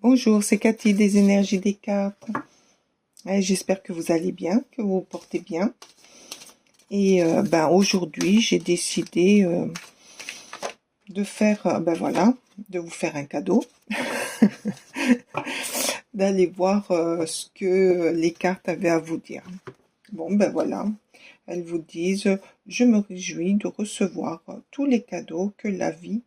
Bonjour, c'est Cathy des énergies des cartes. J'espère que vous allez bien, que vous vous portez bien. Et aujourd'hui, j'ai décidé de faire, de vous faire un cadeau, d'aller voir ce que les cartes avaient à vous dire. Elles vous disent, je me réjouis de recevoir tous les cadeaux que la vie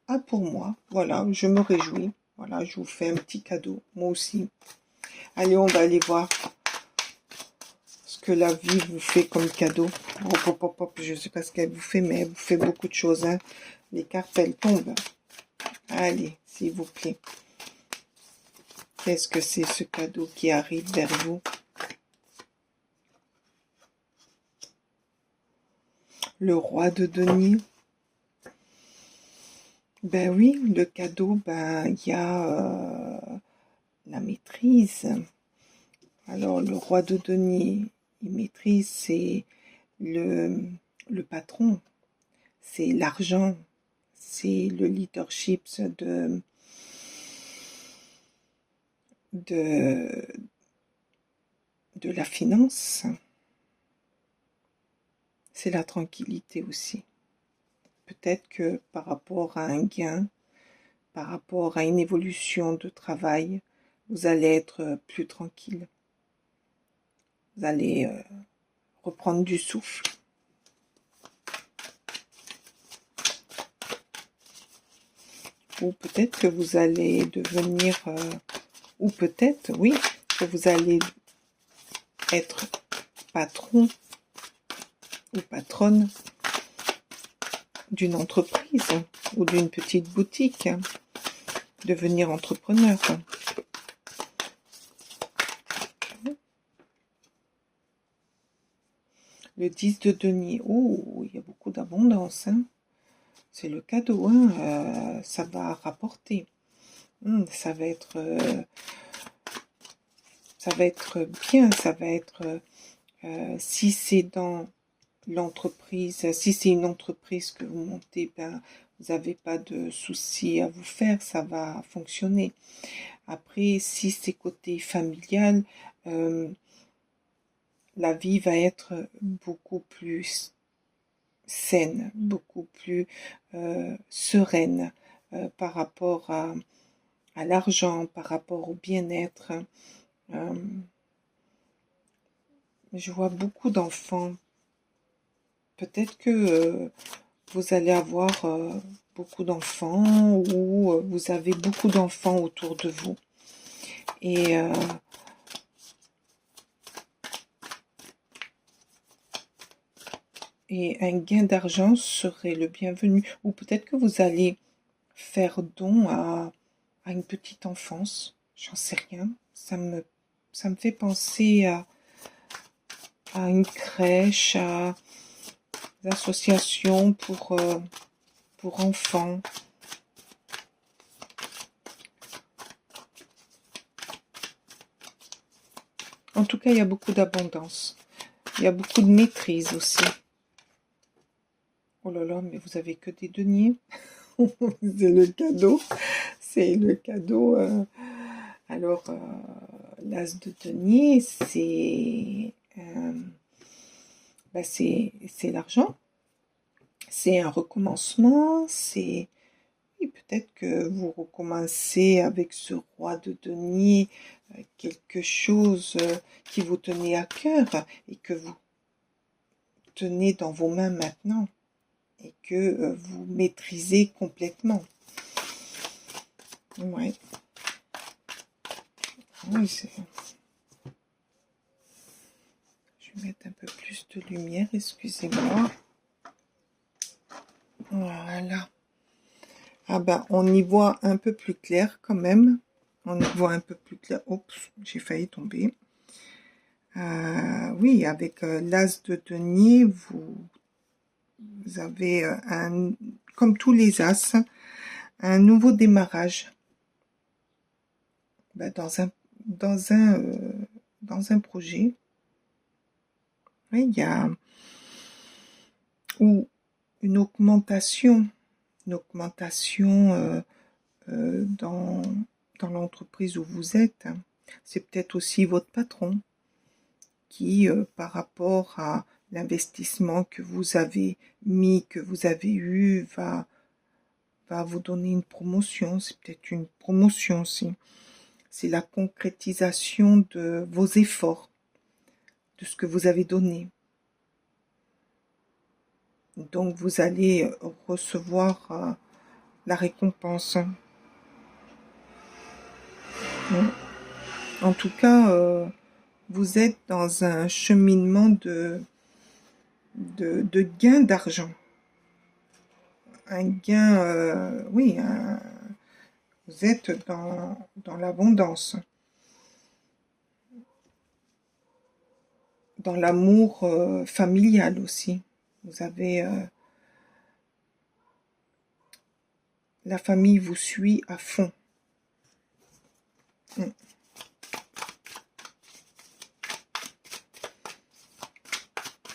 a pour moi. Voilà, je me réjouis. Voilà, je vous fais un petit cadeau, moi aussi. Allez, on va aller voir ce que la vie vous fait comme cadeau. Je ne sais pas ce qu'elle vous fait, mais elle vous fait beaucoup de choses. Hein. Les cartes, elles tombent. Allez, s'il vous plaît. Qu'est-ce que c'est ce cadeau qui arrive vers vous? Le roi de denier. Ben oui, le cadeau, il y a la maîtrise. Alors, le roi de denier, il maîtrise, c'est le patron, c'est l'argent, c'est le leadership de la finance. C'est la tranquillité aussi. Peut-être que par rapport à un gain, par rapport à une évolution de travail, vous allez être plus tranquille. Vous allez reprendre du souffle. Ou peut-être que vous allez devenir, ou peut-être, oui, que vous allez être patron ou patronne d'une entreprise ou d'une petite boutique, devenir entrepreneur. Le 10 de denier, oh, il y a beaucoup d'abondance, hein. C'est le cadeau, hein. Ça va rapporter. Ça va être bien, ça va être, si c'est dans l'entreprise, si c'est une entreprise que vous montez, vous n'avez pas de soucis à vous faire, ça va fonctionner. Après, si c'est côté familial, la vie va être beaucoup plus saine, beaucoup plus sereine par rapport à l'argent, par rapport au bien-être. Je vois beaucoup d'enfants. Peut-être que vous allez avoir beaucoup d'enfants ou vous avez beaucoup d'enfants autour de vous. Et un gain d'argent serait le bienvenu. Ou peut-être que vous allez faire don à une petite enfance. J'en sais rien. Ça me fait penser à une crèche, à des associations pour enfants. En tout cas, il y a beaucoup d'abondance. Il y a beaucoup de maîtrise aussi. Oh là là, mais vous avez que des deniers. C'est le cadeau. C'est le cadeau. Alors, l'as de denier, c'est l'argent. C'est un recommencement. C'est oui, peut-être que vous recommencez avec ce roi de denier quelque chose qui vous tenait à cœur et que vous tenez dans vos mains maintenant et que vous maîtrisez complètement. Ouais. Oui, je vais mettre un peu plus de lumière, excusez-moi. Voilà. Ah on y voit un peu plus clair quand même. On y voit un peu plus clair. Oups, j'ai failli tomber. Oui, avec l'as de denier, vous avez comme tous les as, un nouveau démarrage dans un projet. Oui, il y a ou une augmentation dans dans l'entreprise où vous êtes. C'est peut-être aussi votre patron qui, par rapport à l'investissement que vous avez mis, que vous avez eu, va vous donner une promotion. C'est peut-être une promotion aussi. C'est la concrétisation de vos efforts, de ce que vous avez donné. Donc vous allez recevoir la récompense. En tout cas, vous êtes dans un cheminement de gain d'argent. Un gain, oui, vous êtes dans l'abondance. Dans l'amour familial aussi. Vous avez... la famille vous suit à fond.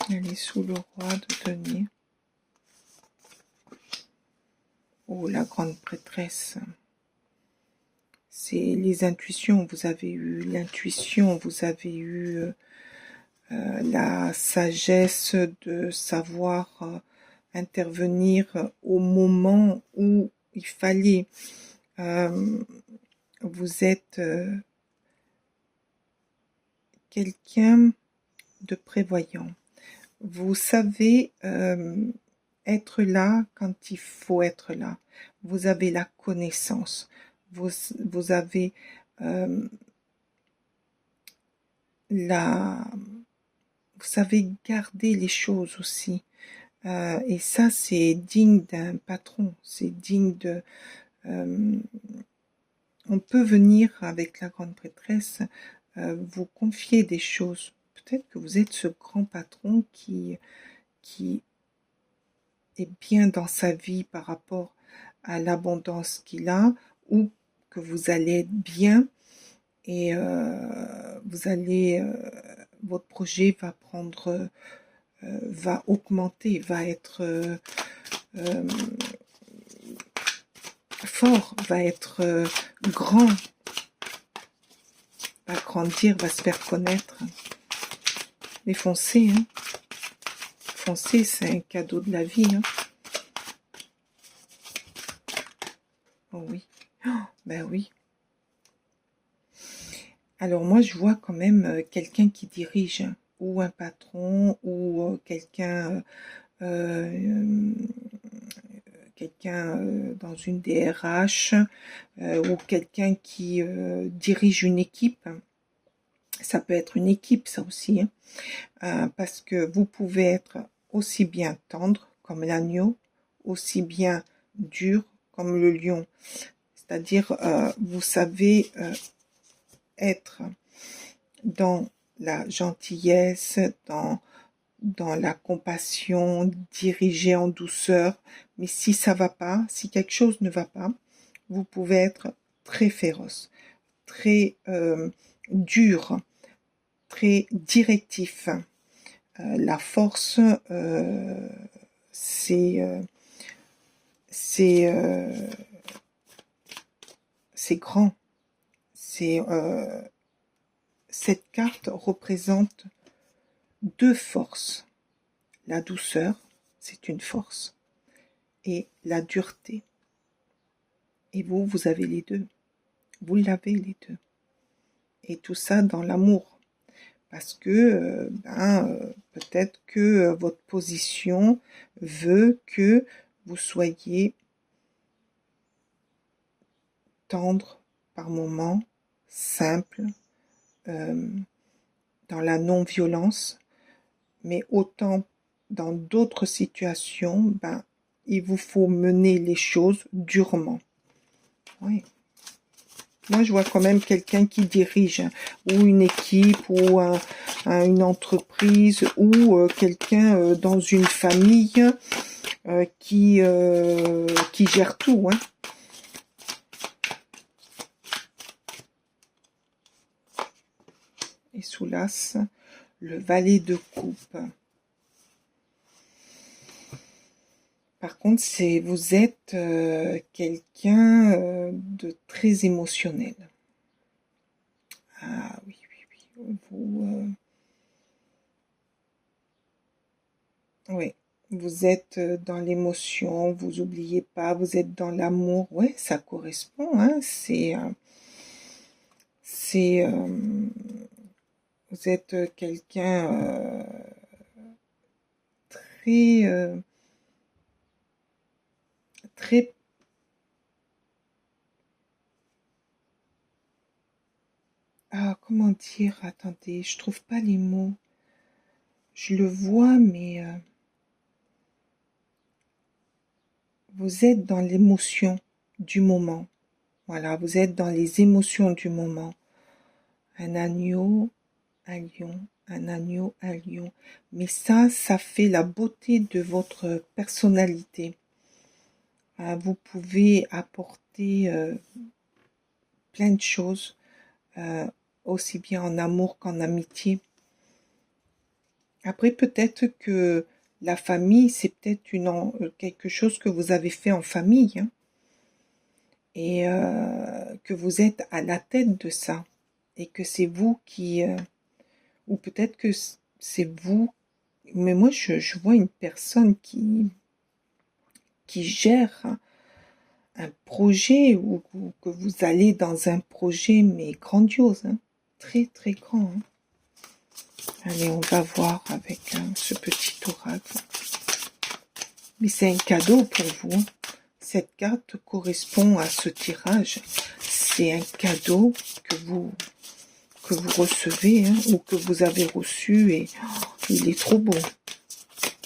Elle est sous le roi de denier. Oh, la grande prêtresse. C'est les intuitions. Vous avez eu l'intuition, vous avez eu la sagesse de savoir intervenir au moment où il fallait. Vous êtes quelqu'un de prévoyant. Vous savez être là quand il faut être là. Vous avez la connaissance. Vous avez vous savez garder les choses aussi. Et ça, c'est digne d'un patron. C'est digne de... on peut venir avec la grande prêtresse vous confier des choses. Peut-être que vous êtes ce grand patron qui est bien dans sa vie par rapport à l'abondance qu'il a, ou que vous allez être bien et vous allez votre projet va prendre va augmenter, va être fort, va être grand, va grandir, va se faire connaître. Mais foncez, hein. Foncez, c'est un cadeau de la vie, hein. Oh oui, oh, ben oui. Alors moi, je vois quand même quelqu'un qui dirige, hein, ou un patron, ou quelqu'un dans une DRH, ou quelqu'un qui dirige une équipe. Ça peut être une équipe, ça aussi, hein, parce que vous pouvez être aussi bien tendre comme l'agneau, aussi bien dur comme le lion. C'est-à-dire, vous savez être dans la gentillesse, dans la compassion, diriger en douceur. Mais si ça va pas, si quelque chose ne va pas, vous pouvez être très féroce, très dur, très directif. La force, c'est grand. Cette carte représente deux forces. La douceur, c'est une force, et la dureté. Et vous avez les deux. Vous l'avez les deux. Et tout ça dans l'amour. Parce que peut-être que votre position veut que vous soyez tendre par moments, simple, dans la non-violence, mais autant dans d'autres situations, il vous faut mener les choses durement. Oui. Moi, je vois quand même quelqu'un qui dirige, ou une équipe, ou une entreprise, ou quelqu'un dans une famille qui gère tout. Hein. Et sous l'as, le valet de coupe. Par contre, vous êtes quelqu'un de très émotionnel. Ah oui, oui, oui. Oui, vous êtes dans l'émotion, vous oubliez pas, vous êtes dans l'amour. Ouais, ça correspond, hein. C'est, vous êtes quelqu'un très, très, ah, comment dire? Attendez, je trouve pas les mots. Je le vois, mais vous êtes dans l'émotion du moment. Voilà, vous êtes dans les émotions du moment. Un agneau, un lion, un agneau, un lion. Mais ça fait la beauté de votre personnalité. Vous pouvez apporter plein de choses, euh, aussi bien en amour qu'en amitié. Après, peut-être que la famille, c'est peut-être quelque chose que vous avez fait en famille, hein, et que vous êtes à la tête de ça, et que c'est vous qui, ou peut-être que c'est vous, mais moi je vois une personne qui gère un projet, ou que vous allez dans un projet, mais grandiose, hein, très très grand, hein. Allez, on va voir avec ce petit oracle. Mais c'est un cadeau pour vous, hein. Cette carte correspond à ce tirage. C'est un cadeau que vous recevez, hein, ou que vous avez reçu, et il est trop beau.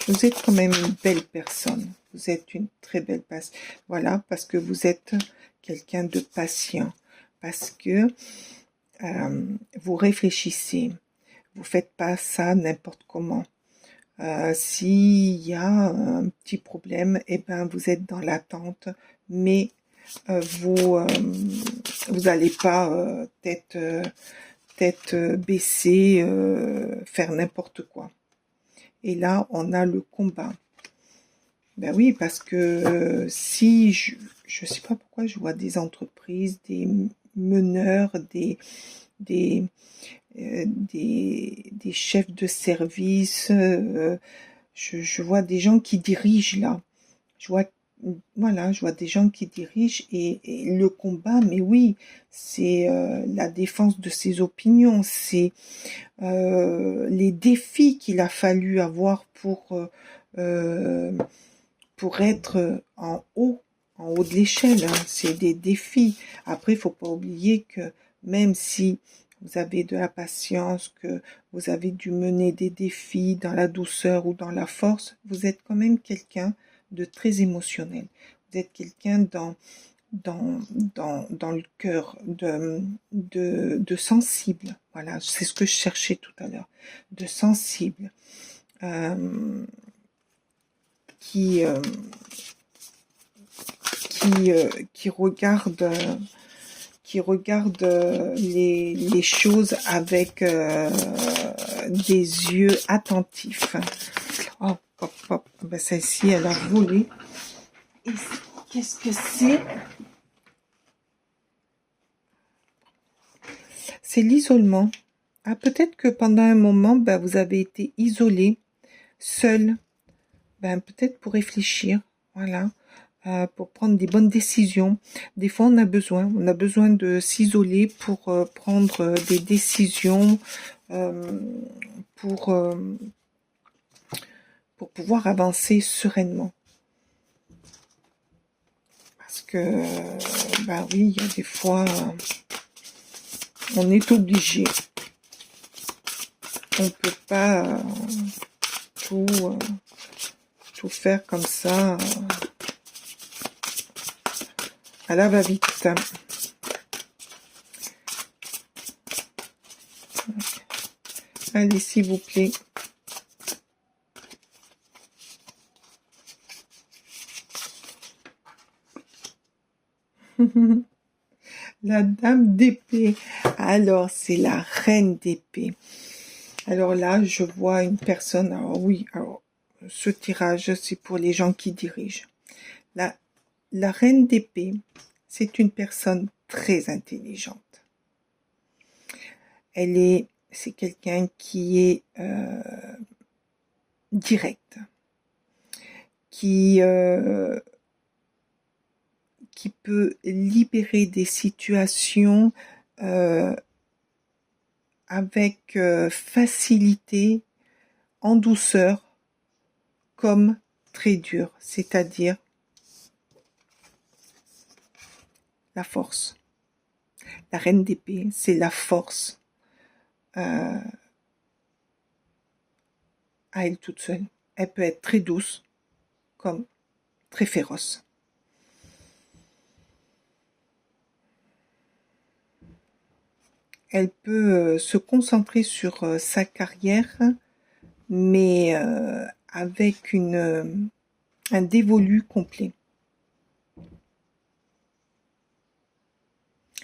Vous êtes quand même une belle personne. Vous êtes une très belle personne. Voilà, parce que vous êtes quelqu'un de patient. Parce que vous réfléchissez. Vous faites pas ça n'importe comment. S'il y a un petit problème, eh ben vous êtes dans l'attente, mais vous allez pas tête baissée faire n'importe quoi. Et là, on a le combat. Ben oui, parce que si je sais pas pourquoi je vois des entreprises, des meneurs, des, des chefs de service, je vois des gens qui dirigent là. Je vois, voilà, je vois des gens qui dirigent, et le combat, mais oui, c'est la défense de ses opinions, c'est les défis qu'il a fallu avoir pour être en haut de l'échelle, hein. C'est des défis. Après, il faut pas oublier que même si vous avez de la patience, que vous avez dû mener des défis dans la douceur ou dans la force, vous êtes quand même quelqu'un de très émotionnel. Vous êtes quelqu'un dans le cœur, de sensible. Voilà, c'est ce que je cherchais tout à l'heure. De sensible. Euh, qui, euh, qui regarde les choses avec des yeux attentifs. Hop, hop, hop. Ben, celle-ci, elle a volé. Et qu'est-ce que c'est? C'est l'isolement. Ah, peut-être que pendant un moment, ben, vous avez été isolé, seul. Ben, peut-être pour réfléchir. Voilà. Pour prendre des bonnes décisions. Des fois, on a besoin de s'isoler pour prendre des décisions, euh, pour, euh, pour pouvoir avancer sereinement. Parce que, bah oui, il y a des fois, on est obligé. On peut pas tout, tout faire comme ça à la va-vite. Allez, s'il vous plaît. La dame d'épée. Alors, c'est la reine d'épée. Alors là, je vois une personne. Alors oui, alors ce tirage, c'est pour les gens qui dirigent. La reine d'épée, c'est une personne très intelligente. C'est quelqu'un qui est direct, qui peut libérer des situations avec facilité, en douceur, comme très dur, c'est-à-dire la force. La reine d'épée, c'est la force à elle toute seule. Elle peut être très douce, comme très féroce. Elle peut se concentrer sur sa carrière, mais avec un dévolu complet.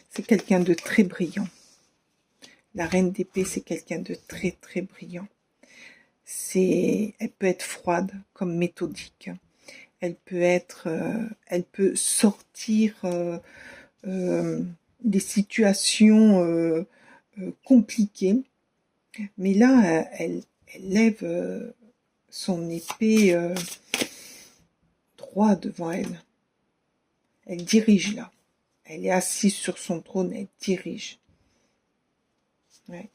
C'est quelqu'un de très brillant. La reine d'épée, c'est quelqu'un de très très brillant. Elle peut être froide comme méthodique. Elle peut sortir des situations compliquées. Mais là, elle lève son épée droit devant elle. Elle dirige là. Elle est assise sur son trône, elle dirige. Ouais.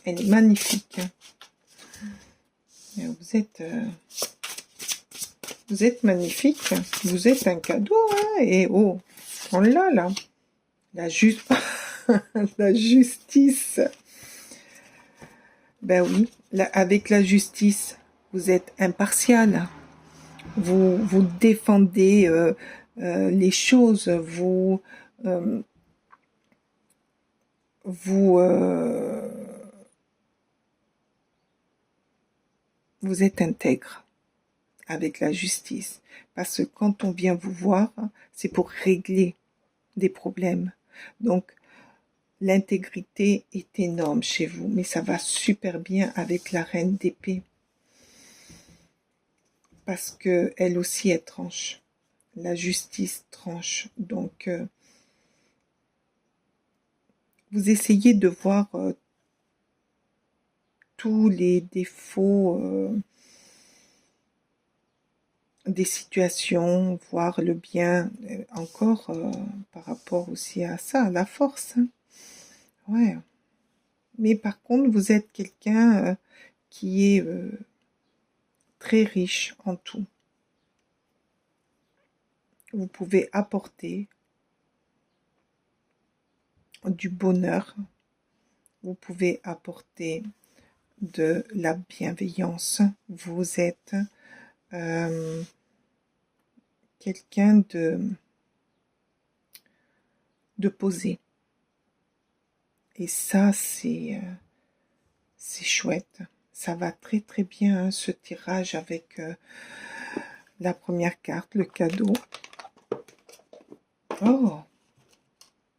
Elle est magnifique. Vous êtes magnifique. Vous êtes un cadeau, hein. Et oh, on l'a là. La justice. Ben oui, avec la justice, vous êtes impartial. Vous défendez les choses. Vous êtes intègre avec la justice. Parce que quand on vient vous voir, c'est pour régler des problèmes. Donc, l'intégrité est énorme chez vous, mais ça va super bien avec la reine d'épée. Parce que elle aussi, elle tranche. La justice tranche. Donc, vous essayez de voir tous les défauts des situations, voir le bien, encore par rapport aussi à ça, à la force. Hein. Ouais. Mais par contre, vous êtes quelqu'un qui est très riche en tout. Vous pouvez apporter du bonheur. Vous pouvez apporter de la bienveillance. Vous êtes quelqu'un de posé. Et ça, c'est chouette. Ça va très très bien, hein, ce tirage avec la première carte, le cadeau. Oh,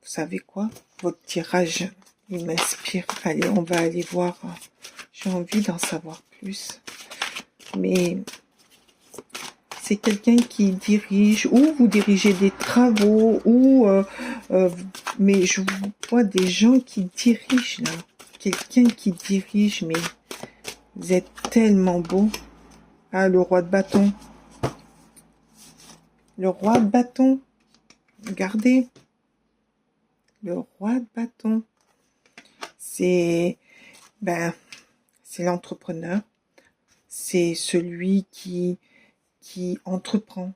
vous savez quoi? Votre tirage, il m'inspire. Allez, on va aller voir. J'ai envie d'en savoir plus. Mais c'est quelqu'un qui dirige, ou vous dirigez des travaux, ou mais je vois des gens qui dirigent là. Quelqu'un qui dirige, mais vous êtes tellement beau. Ah, le roi de bâton. Le roi de bâton. Regardez. Le roi de bâton. C'est l'entrepreneur. C'est celui qui entreprend,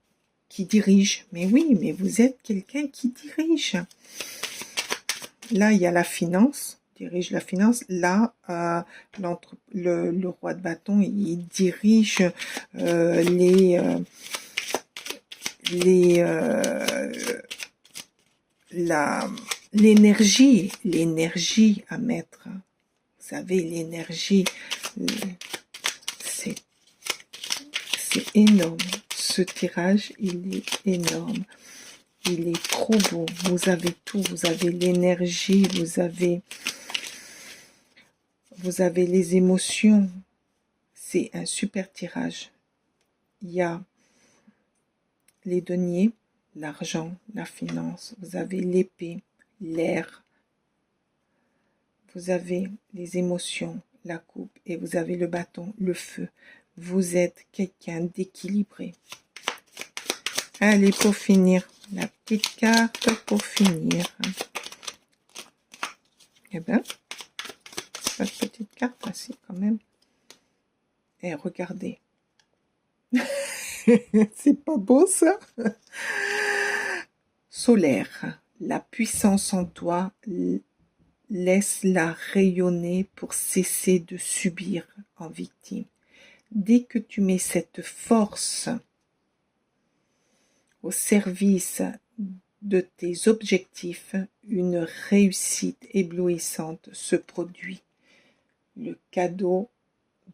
qui dirige. Mais oui, mais vous êtes quelqu'un qui dirige. Là, il y a la finance, dirige la finance. Là, le roi de bâton, il dirige l'énergie à mettre. Vous savez, l'énergie, c'est énorme. Ce tirage, il est énorme. Il est trop beau. Vous avez tout. Vous avez l'énergie. Vous avez les émotions. c'est un super tirage. Il y a les deniers, l'argent, la finance, vous avez l'épée, l'air, vous avez les émotions, la coupe, et vous avez le bâton, le feu. Vous êtes quelqu'un d'équilibré. Allez, pour finir, la petite carte pour finir. Eh bien, c'est pas de petite carte, ah, si, quand même. Et regardez. C'est pas beau, ça? Solaire, la puissance en toi, laisse-la rayonner pour cesser de subir en victime. Dès que tu mets cette force au service de tes objectifs, une réussite éblouissante se produit. Le cadeau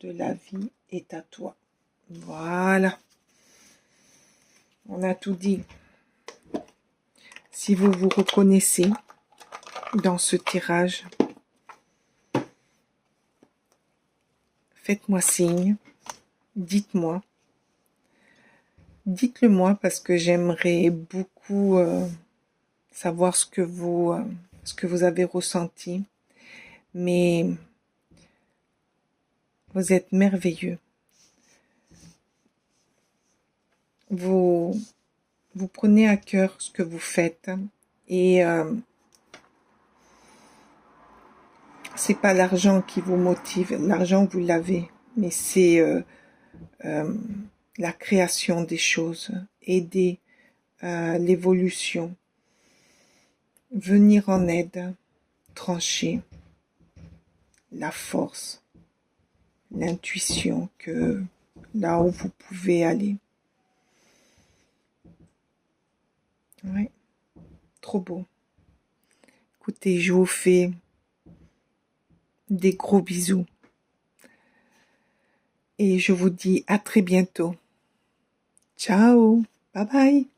de la vie est à toi. Voilà. On a tout dit. Si vous vous reconnaissez dans ce tirage, faites-moi signe, dites-moi. Dites-le moi parce que j'aimerais beaucoup savoir ce que vous avez ressenti. Mais vous êtes merveilleux. Vous prenez à cœur ce que vous faites et c'est pas l'argent qui vous motive. L'argent, vous l'avez, mais c'est la création des choses, aider l'évolution, venir en aide, trancher, la force, l'intuition que là où vous pouvez aller. Ouais, trop beau. Écoutez, je vous fais des gros bisous. Et je vous dis à très bientôt. Ciao, bye bye.